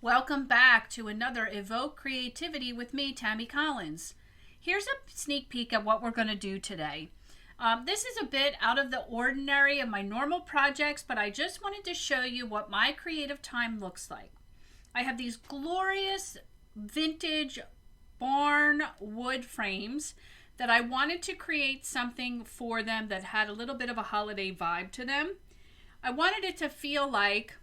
Welcome back to another Evoke Creativity with me, Tammy Collins. Here's a sneak peek at what we're going to do today. This is a bit out of the ordinary of my normal projects, but I just wanted to show you what my creative time looks like. I have these glorious vintage Barnwood frames that I wanted to create something for them that had a little bit of a holiday vibe to them. I wanted it to feel like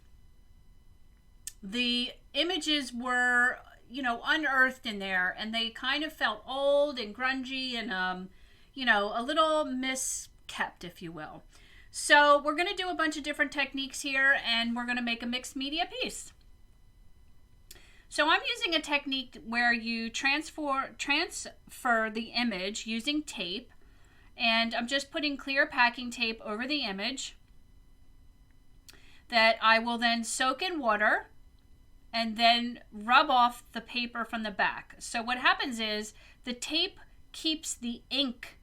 the images were, unearthed in there, and they kind of felt old and grungy and, a little miskept, if you will. So we're going to do a bunch of different techniques here, and we're going to make a mixed media piece. So I'm using a technique where you transfer the image using tape, and I'm just putting clear packing tape over the image that I will then soak in water and then rub off the paper from the back. So what happens is the tape keeps the ink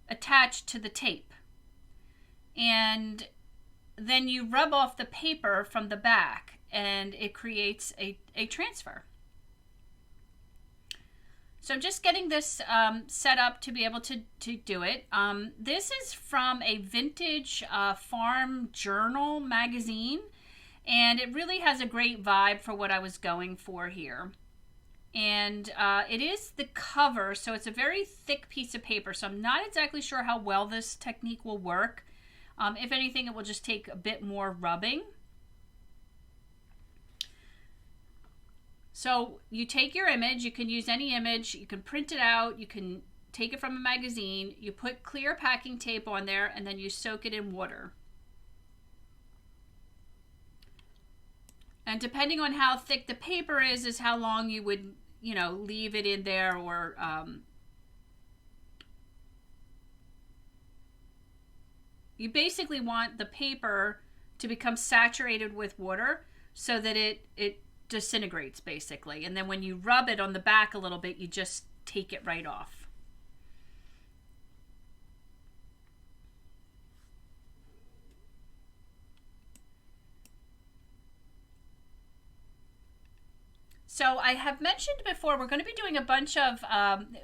attached to the tape, and then you rub off the paper from the back and it creates a transfer. So I'm just getting this set up to be able to do it. This is from a vintage farm journal magazine, and it really has a great vibe for what I was going for here. And it is the cover, so it's a very thick piece of paper, so I'm not exactly sure how well this technique will work. If anything, it will just take a bit more rubbing. So you take your image, you can use any image, you can print it out, you can take it from a magazine, you put clear packing tape on there, and then you soak it in water. And depending on how thick the paper is how long you would, leave it in there, or you basically want the paper to become saturated with water so that it disintegrates basically, and then when you rub it on the back a little bit, you just take it right off. So I have mentioned before we're going to be doing a bunch of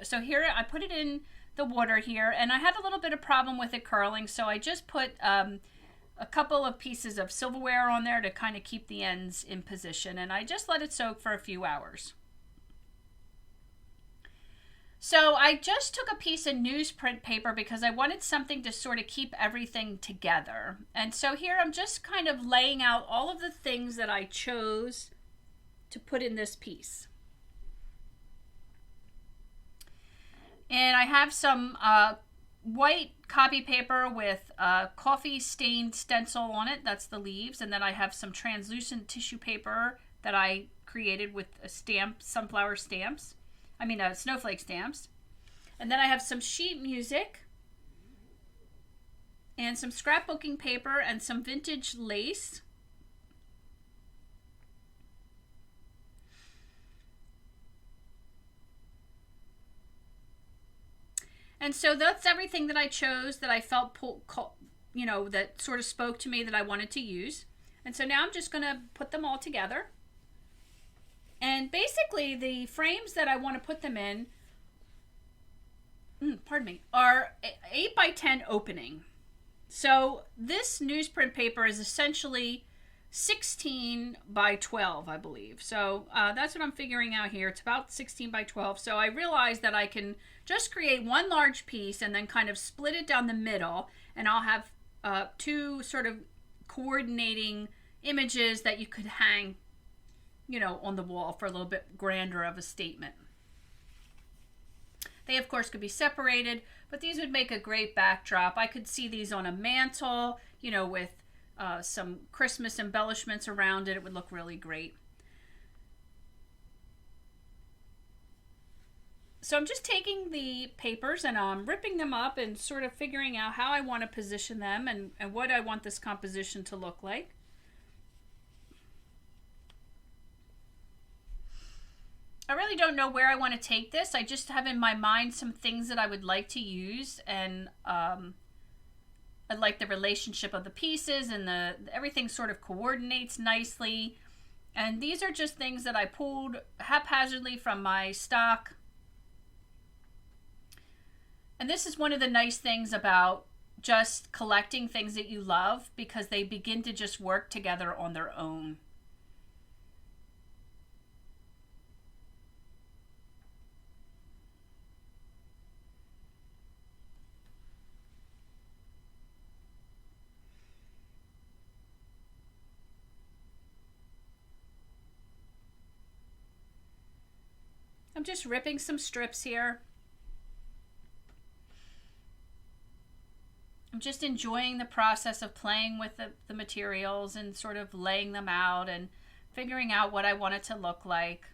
so here I put it in the water here, and I had a little bit of problem with it curling, so I just put a couple of pieces of silverware on there to kind of keep the ends in position, and I just let it soak for a few hours. So I just took a piece of newsprint paper because I wanted something to sort of keep everything together. And so here I'm just kind of laying out all of the things that I chose to put in this piece. And I have some white copy paper with coffee stained stencil on it. That's the leaves. And then I have some translucent tissue paper that I created with a snowflake stamps. And then I have some sheet music and some scrapbooking paper and some vintage lace. And so that's everything that I chose that I felt, that sort of spoke to me that I wanted to use. And so now I'm just going to put them all together. And basically the frames that I want to put them in, are 8 by 10 opening. So this newsprint paper is essentially 16 by 12, I believe. So that's what I'm figuring out here. It's about 16 by 12. So I realized that I can just create one large piece and then kind of split it down the middle, and I'll have two sort of coordinating images that you could hang, on the wall for a little bit grander of a statement. They, of course, could be separated, but these would make a great backdrop. I could see these on a mantle, with some Christmas embellishments around it. It would look really great. So I'm just taking the papers and I'm ripping them up and sort of figuring out how I want to position them and what I want this composition to look like. I really don't know where I want to take this. I just have in my mind some things that I would like to use, and I like the relationship of the pieces, and everything sort of coordinates nicely. And these are just things that I pulled haphazardly from my stock. And this is one of the nice things about just collecting things that you love, because they begin to just work together on their own. I'm just ripping some strips here. I'm just enjoying the process of playing with the materials and sort of laying them out and figuring out what I want it to look like.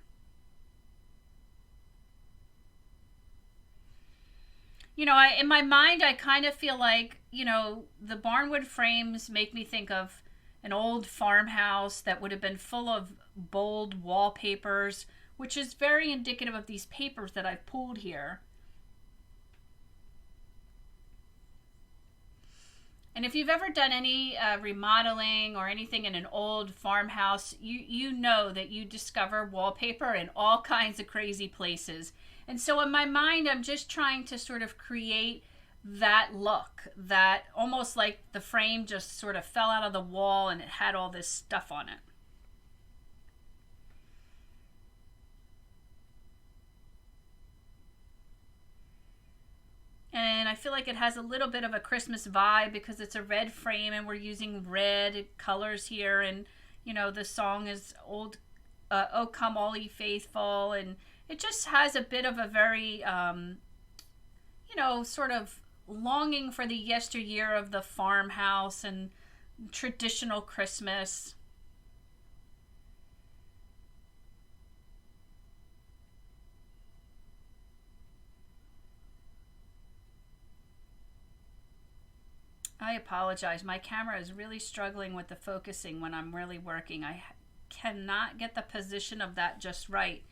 In my mind, I kind of feel like, the Barnwood frames make me think of an old farmhouse that would have been full of bold wallpapers, which is very indicative of these papers that I've pulled here. And if you've ever done any remodeling or anything in an old farmhouse, you know that you discover wallpaper in all kinds of crazy places. And so in my mind, I'm just trying to sort of create that look, that almost like the frame just sort of fell out of the wall and it had all this stuff on it. And I feel like it has a little bit of a Christmas vibe because it's a red frame and we're using red colors here. And, the song is old, Oh Come All Ye Faithful. And it just has a bit of a very, sort of longing for the yesteryear of the farmhouse and traditional Christmas. I apologize. My camera is really struggling with the focusing when I'm really working. I cannot get the position of that just right.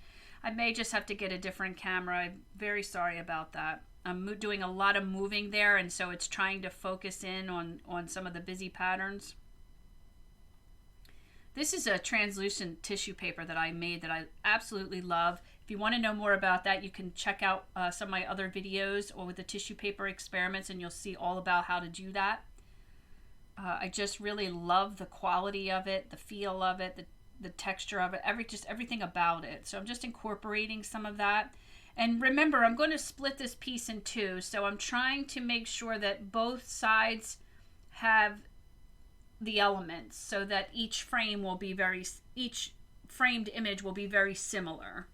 I may just have to get a different camera. I'm very sorry about that. I'm doing a lot of moving there, and so it's trying to focus in on some of the busy patterns. This is a translucent tissue paper that I made that I absolutely love. If you want to know more about that, you can check out some of my other videos or with the tissue paper experiments, and you'll see all about how to do that. I just really love the quality of it, the feel of it, the texture of it, everything about it. So I'm just incorporating some of that. And remember, I'm going to split this piece in two, so I'm trying to make sure that both sides have the elements so that each framed image will be very similar.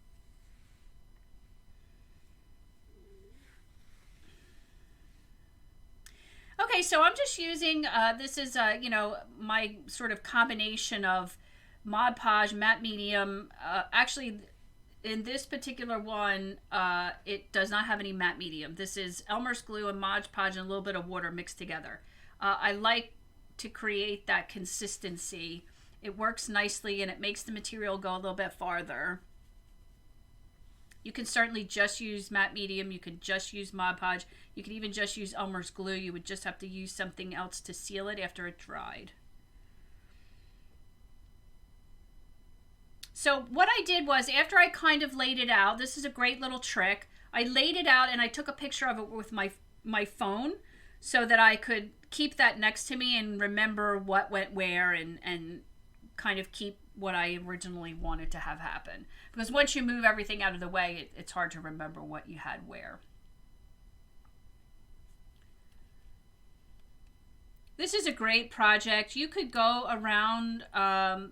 Okay, so I'm just using, this is, my sort of combination of Mod Podge, matte medium. Actually, in this particular one, it does not have any matte medium. This is Elmer's glue and Mod Podge and a little bit of water mixed together. I like to create that consistency. It works nicely and it makes the material go a little bit farther. You can certainly just use matte medium. You could just use Mod Podge. You could even just use Elmer's glue. You would just have to use something else to seal it after it dried. So what I did was, after I kind of laid it out, this is a great little trick. I laid it out and I took a picture of it with my phone so that I could keep that next to me and remember what went where and kind of keep what I originally wanted to have happen. Because once you move everything out of the way, it's hard to remember what you had where. This is a great project. You could go around and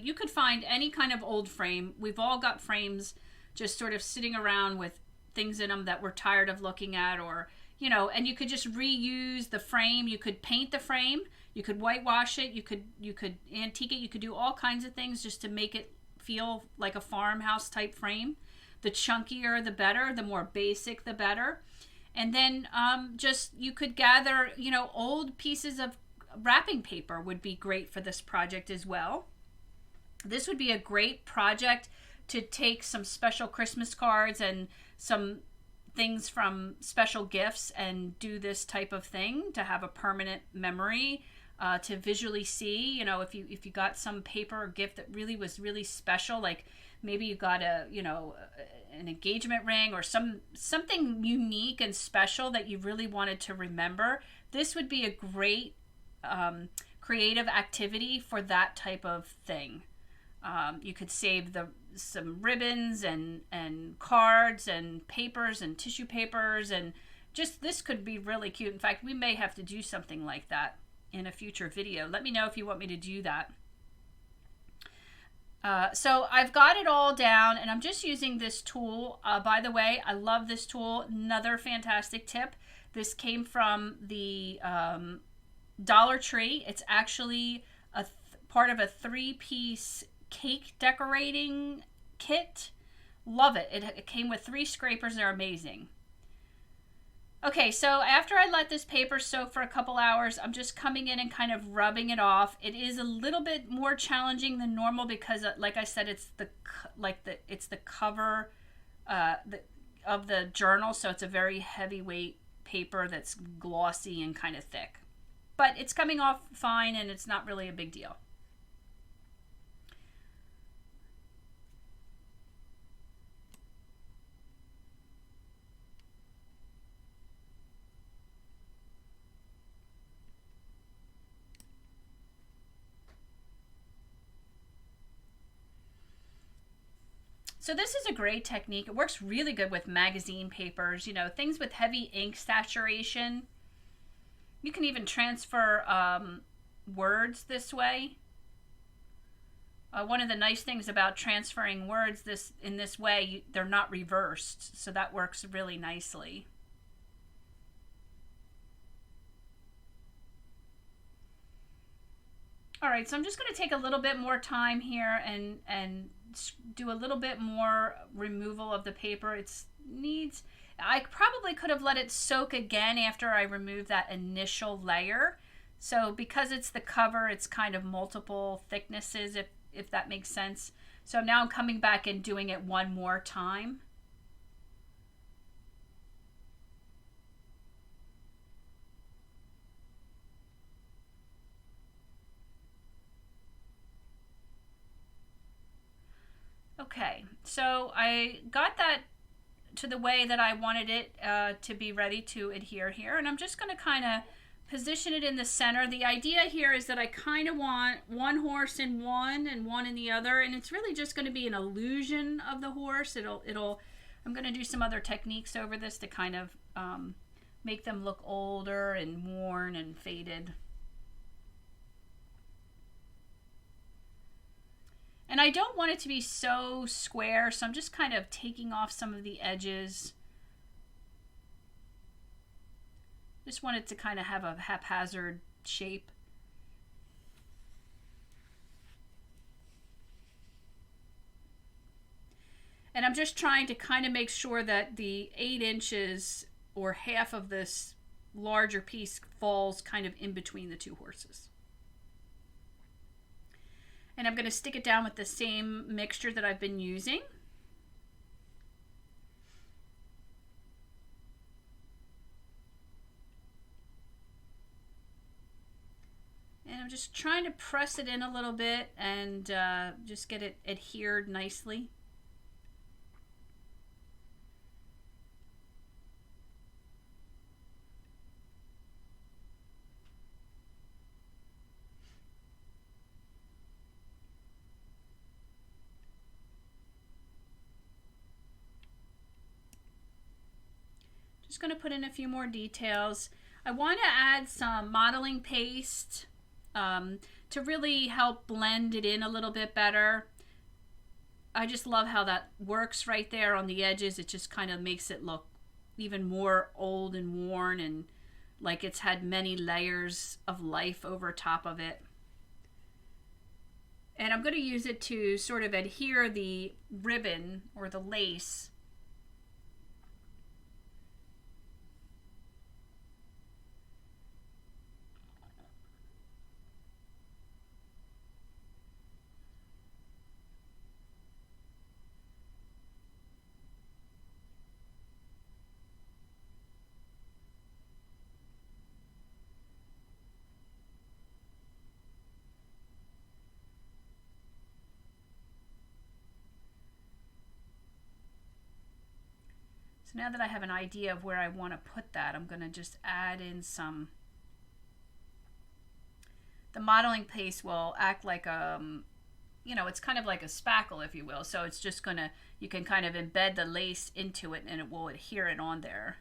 you could find any kind of old frame. We've all got frames just sort of sitting around with things in them that we're tired of looking at, or, and you could just reuse the frame. You could paint the frame. You could whitewash it. You could antique it. You could do all kinds of things just to make it feel like a farmhouse type frame. The chunkier, the better. The more basic, the better. And then you could gather, old pieces of wrapping paper would be great for this project as well. This would be a great project to take some special Christmas cards and some things from special gifts and do this type of thing to have a permanent memory. to visually see. You know, if you got some paper or gift that really was really special, like maybe you got an engagement ring or something unique and special that you really wanted to remember, this would be a great creative activity for that type of thing. You could save some ribbons and cards and papers and tissue papers, and just this could be really cute. In fact, we may have to do something like that in a future video. Let me know if you want me to do that. So I've got it all down, and I'm just using this tool. By the way, I love this tool. Another fantastic tip. This came from the Dollar Tree. It's actually part of a 3-piece cake decorating kit. Love it. It came with 3 scrapers. They're amazing. Okay, so after I let this paper soak for a couple hours, I'm just coming in and kind of rubbing it off. It is a little bit more challenging than normal because, like I said, it's the cover of the journal, so it's a very heavyweight paper that's glossy and kind of thick. But it's coming off fine, and it's not really a big deal. So this is a great technique. It works really good with magazine papers, you know, things with heavy ink saturation. You can even transfer words this way. One of the nice things about transferring words in this way, they're not reversed, so that works really nicely. All right, so I'm just going to take a little bit more time here and do a little bit more removal of the paper. I probably could have let it soak again after I removed that initial layer. So because it's the cover, it's kind of multiple thicknesses, if that makes sense. So now I'm coming back and doing it one more time. Okay, so I got that to the way that I wanted it to be ready to adhere here, and I'm just going to kind of position it in the center. The idea here is that I kind of want one horse in one and one in the other, and it's really just going to be an illusion of the horse. I'm going to do some other techniques over this to kind of make them look older and worn and faded. And I don't want it to be so square, so I'm just kind of taking off some of the edges. Just want it to kind of have a haphazard shape. And I'm just trying to kind of make sure that the 8 inches or half of this larger piece falls kind of in between the 2 horses. And I'm going to stick it down with the same mixture that I've been using. And I'm just trying to press it in a little bit and just get it adhered nicely. Just going to put in a few more details. I want to add some modeling paste to really help blend it in a little bit better. I just love how that works right there on the edges. It just kind of makes it look even more old and worn and like it's had many layers of life over top of it. And I'm going to use it to sort of adhere the ribbon or the lace. So now that I have an idea of where I want to put that, I'm going to just add in some. The modeling paste will act like it's kind of like a spackle, if you will. So it's just gonna, you can kind of embed the lace into it and it will adhere it on there.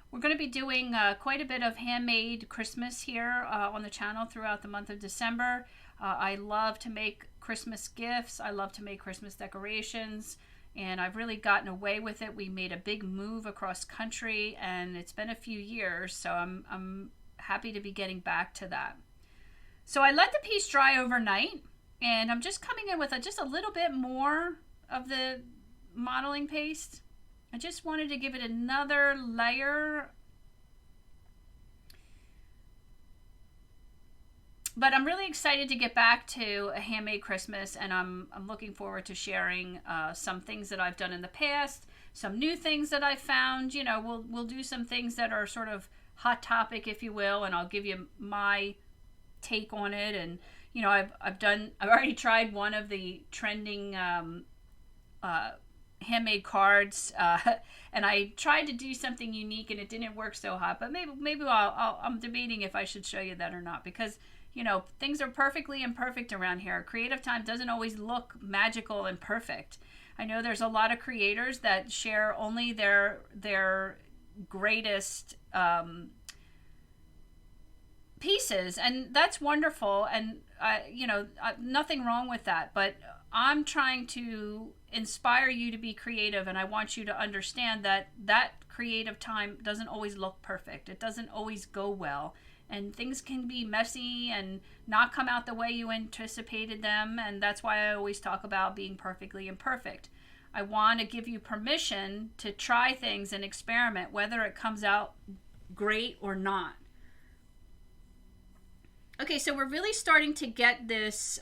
We're going to be doing quite a bit of handmade Christmas here on the channel throughout the month of December. I love to make Christmas gifts. I love to make Christmas decorations, and I've really gotten away with it. We made a big move across country, and it's been a few years, so I'm happy to be getting back to that. So I let the piece dry overnight, and I'm just coming in with just a little bit more of the modeling paste. I just wanted to give it another layer. But I'm really excited to get back to a handmade Christmas, and I'm looking forward to sharing some things that I've done in the past, some new things that I've found. You know, we'll do some things that are sort of hot topic, if you will, and I'll give you my take on it. And you know, I've already tried one of the trending handmade cards, and I tried to do something unique and it didn't work so hot, but maybe I'm debating if I should show you that or not, because you know, things are perfectly imperfect around here. Creative time doesn't always look magical and perfect. I know there's a lot of creators that share only their greatest pieces, and that's wonderful, and nothing wrong with that, but I'm trying to inspire you to be creative, and I want you to understand that creative time doesn't always look perfect. It doesn't always go well, and things can be messy and not come out the way you anticipated them, and that's why I always talk about being perfectly imperfect. I want to give you permission to try things and experiment, whether it comes out great or not. Okay, so we're really starting to get this,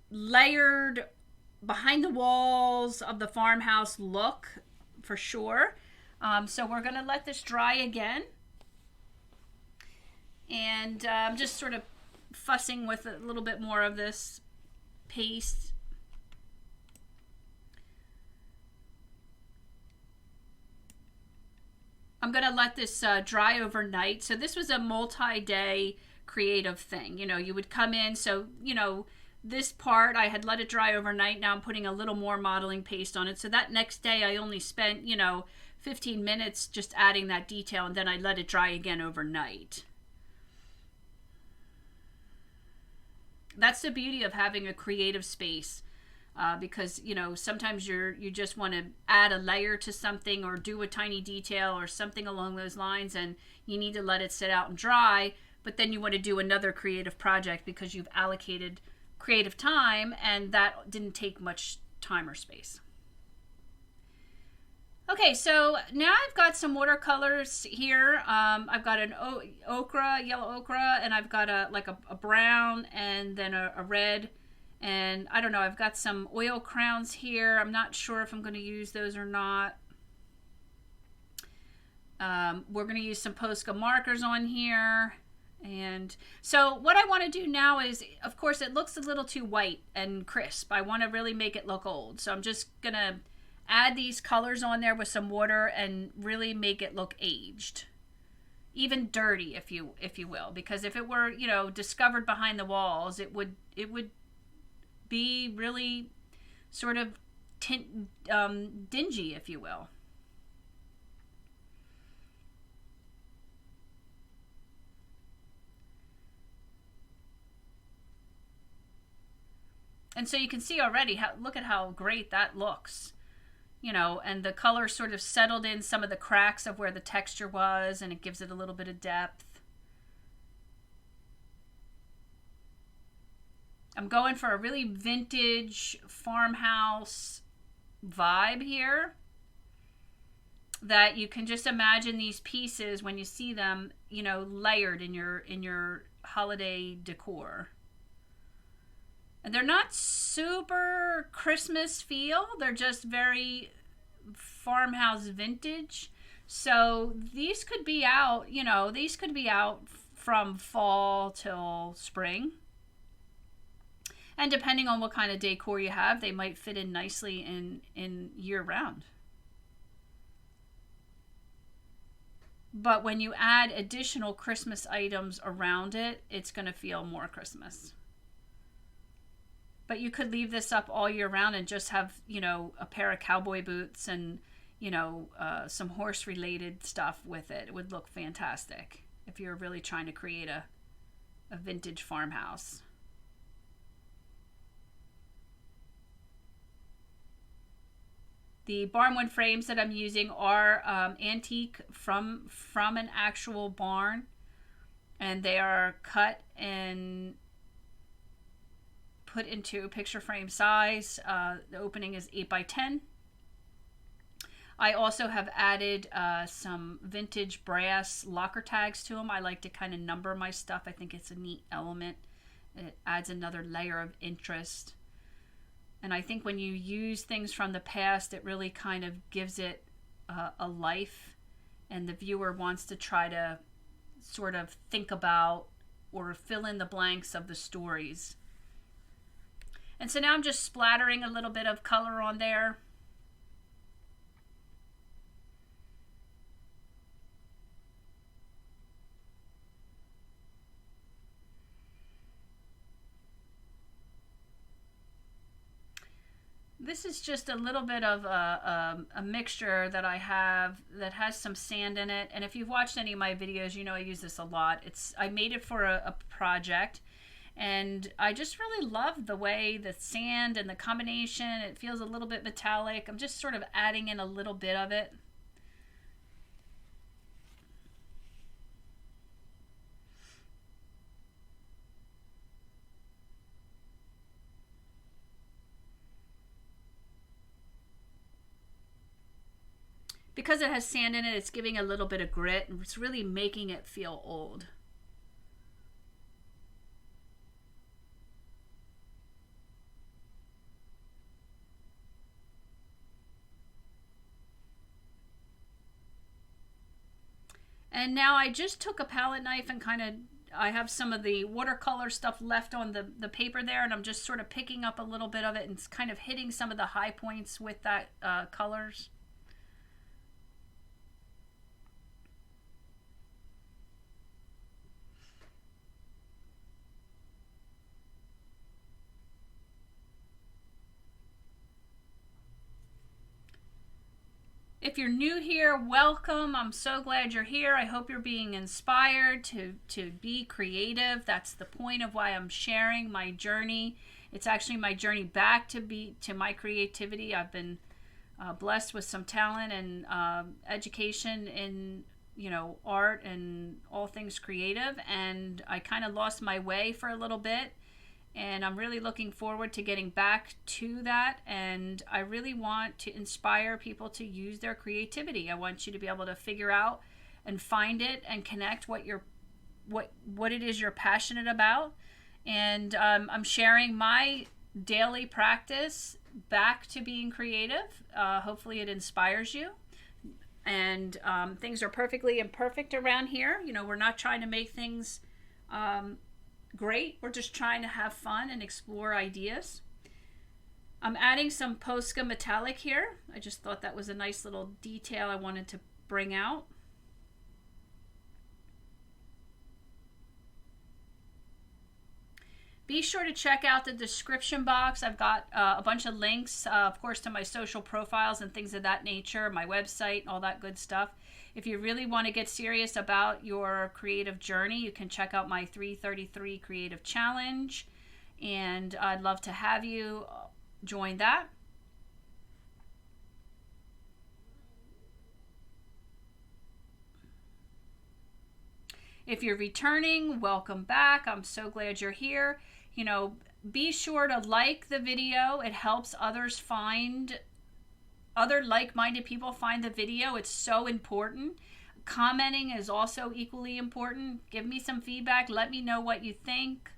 layered behind the walls of the farmhouse look for sure. So we're going to let this dry again. And I'm just sort of fussing with a little bit more of this paste. I'm going to let this dry overnight. So this was a multi-day creative thing. You know, you would come in, so, you know, this part I had let it dry overnight. Now I'm putting a little more modeling paste on it. So that next day I only spent, 15 minutes just adding that detail, and then I let it dry again overnight. That's the beauty of having a creative space. Because sometimes you just want to add a layer to something or do a tiny detail or something along those lines, and you need to let it sit out and dry, but then you want to do another creative project because you've allocated creative time, and that didn't take much time or space. Okay, so now I've got some watercolors here. I've got an yellow ochre, and I've got a brown, and then a red. And I don't know, I've got some oil crowns here. I'm not sure if I'm going to use those or not. We're going to use some Posca markers on here. And so what I want to do now is, of course, it looks a little too white and crisp. I want to really make it look old. So I'm just going to add these colors on there with some water and really make it look aged. Even dirty, if you will. Because if it were, discovered behind the walls, it would be really sort of dingy, if you will. And so you can see already, look at how great that looks. And the color sort of settled in some of the cracks of where the texture was, and it gives it a little bit of depth. I'm going for a really vintage farmhouse vibe here. that you can just imagine these pieces when you see them, you know, layered in your holiday decor. And they're not super Christmas feel. They're just very farmhouse vintage. So these could be out, you know, these could be out from fall till spring. And depending on what kind of decor you have, they might fit in nicely in year round. But when you add additional Christmas items around it, it's going to feel more Christmas. But you could leave this up all year round and just have, you know, a pair of cowboy boots and, you know, some horse related stuff with it. It would look fantastic if you're really trying to create a vintage farmhouse. The Barnwood frames that I'm using are antique from an actual barn, and they are cut and put into picture frame size. The opening is 8 by 10. I also have added some vintage brass locker tags to them. I like to kind of number my stuff. I think it's a neat element. It adds another layer of interest. And I think when you use things from the past, it really kind of gives it a life, and the viewer wants to try to sort of think about or fill in the blanks of the stories. And so now I'm just splattering a little bit of color on there. This is just a little bit of a mixture that I have that has some sand in it. And if you've watched any of my videos, you know I use this a lot. I made it for a project, and I just really love the way the sand and the combination, it feels a little bit metallic. I'm just sort of adding in a little bit of it. Because it has sand in it, it's giving a little bit of grit, and it's really making it feel old. And now I just took a palette knife and I have some of the watercolor stuff left on the paper there, and I'm just sort of picking up a little bit of it and kind of hitting some of the high points with that colors. If you're new here, welcome. I'm so glad you're here. I hope you're being inspired to be creative. That's the point of why I'm sharing my journey. It's actually my journey back to my creativity. I've been blessed with some talent and education in, you know, art and all things creative, and I kind of lost my way for a little bit. And I'm really looking forward to getting back to that. And I really want to inspire people to use their creativity. I want you to be able to figure out and find it and connect what it is you're passionate about. And I'm sharing my daily practice back to being creative. Hopefully it inspires you. And things are perfectly imperfect around here. You know, we're not trying to make things great. We're just trying to have fun and explore ideas. I'm adding some Posca metallic here. I just thought that was a nice little detail I wanted to bring out. Be sure to check out the description box. I've got a bunch of links, of course, to my social profiles and things of that nature, my website, all that good stuff. If you really want to get serious about your creative journey, you can check out my 333 Creative Challenge, and I'd love to have you join that. If you're returning, welcome back. I'm so glad you're here. You know, be sure to like the video. It helps others find other like-minded people find the video. It's so important. Commenting is also equally important. Give me some feedback. Let me know what you think.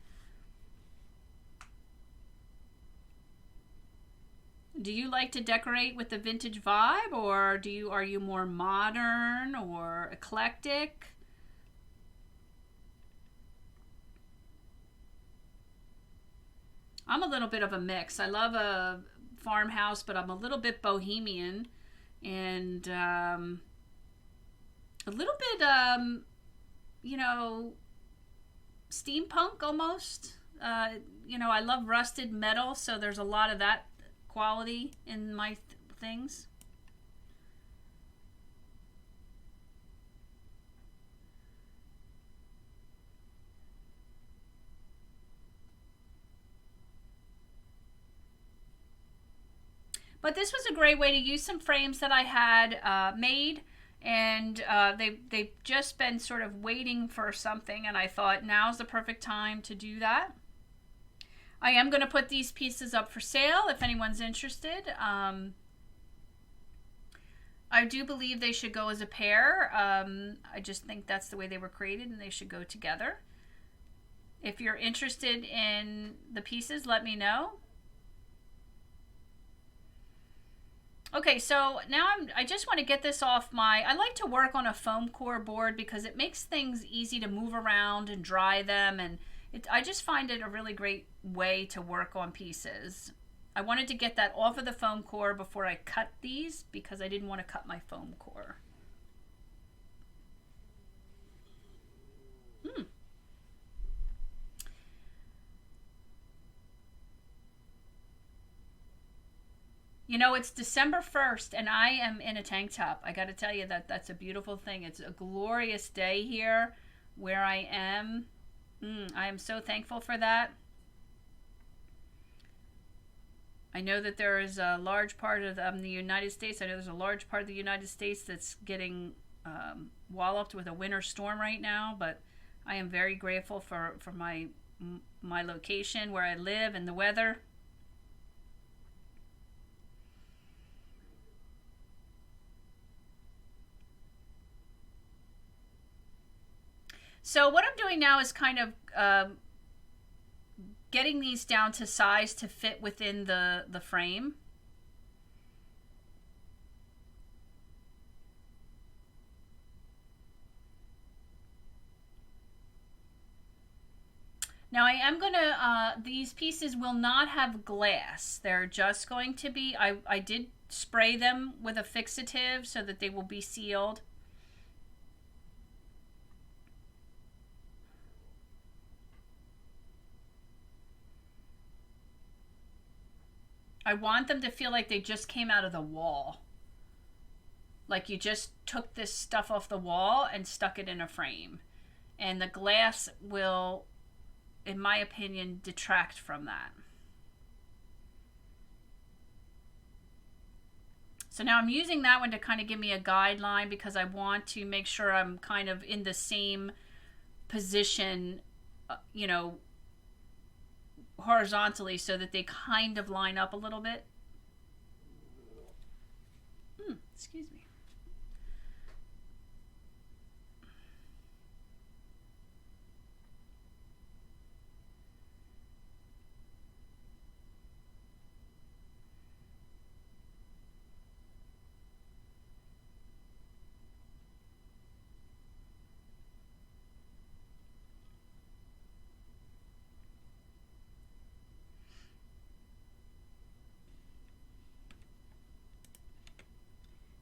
Do you like to decorate with the vintage vibe, or are you more modern or eclectic? I'm a little bit of a mix. I love a farmhouse, but I'm a little bit bohemian and a little bit, you know, steampunk almost. I love rusted metal, so there's a lot of that quality in my things. But this was a great way to use some frames that I had made, and they've just been sort of waiting for something, and I thought now's the perfect time to do that. I am going to put these pieces up for sale if anyone's interested. I do believe they should go as a pair. I just think that's the way they were created, and they should go together. If you're interested in the pieces, let me know. Okay, so now I just want to get this off I like to work on a foam core board because it makes things easy to move around and dry them, and I just find it a really great way to work on pieces. I wanted to get that off of the foam core before I cut these because I didn't want to cut my foam core. You know, it's December 1st and I am in a tank top. I got to tell you that's a beautiful thing. It's a glorious day here where I am. I am so thankful for that. I know that there is a large part of the United States. I know there's a large part of the United States that's getting walloped with a winter storm right now, but I am very grateful for my location where I live and the weather. So what I'm doing now is kind of getting these down to size to fit within the frame. Now I am going to, these pieces will not have glass. They're just going to be, I did spray them with a fixative so that they will be sealed. I want them to feel like they just came out of the wall. Like you just took this stuff off the wall and stuck it in a frame. And the glass will, in my opinion, detract from that. So now I'm using that one to kind of give me a guideline because I want to make sure I'm kind of in the same position, horizontally so that they kind of line up a little bit. Excuse me.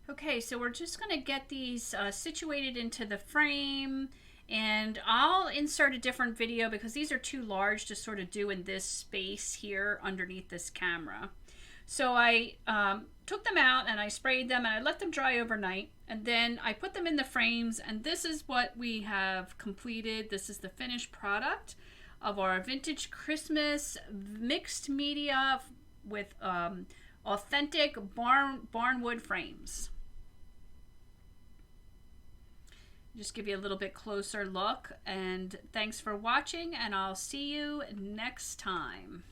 Okay, so we're just going to get these situated into the frame, and I'll insert a different video because these are too large to sort of do in this space here underneath this camera. So I took them out and I sprayed them and I let them dry overnight, and then I put them in the frames, and this is what we have completed. This is the finished product of our vintage Christmas mixed media with authentic Barnwood frames. Just give you a little bit closer look, and thanks for watching, and I'll see you next time.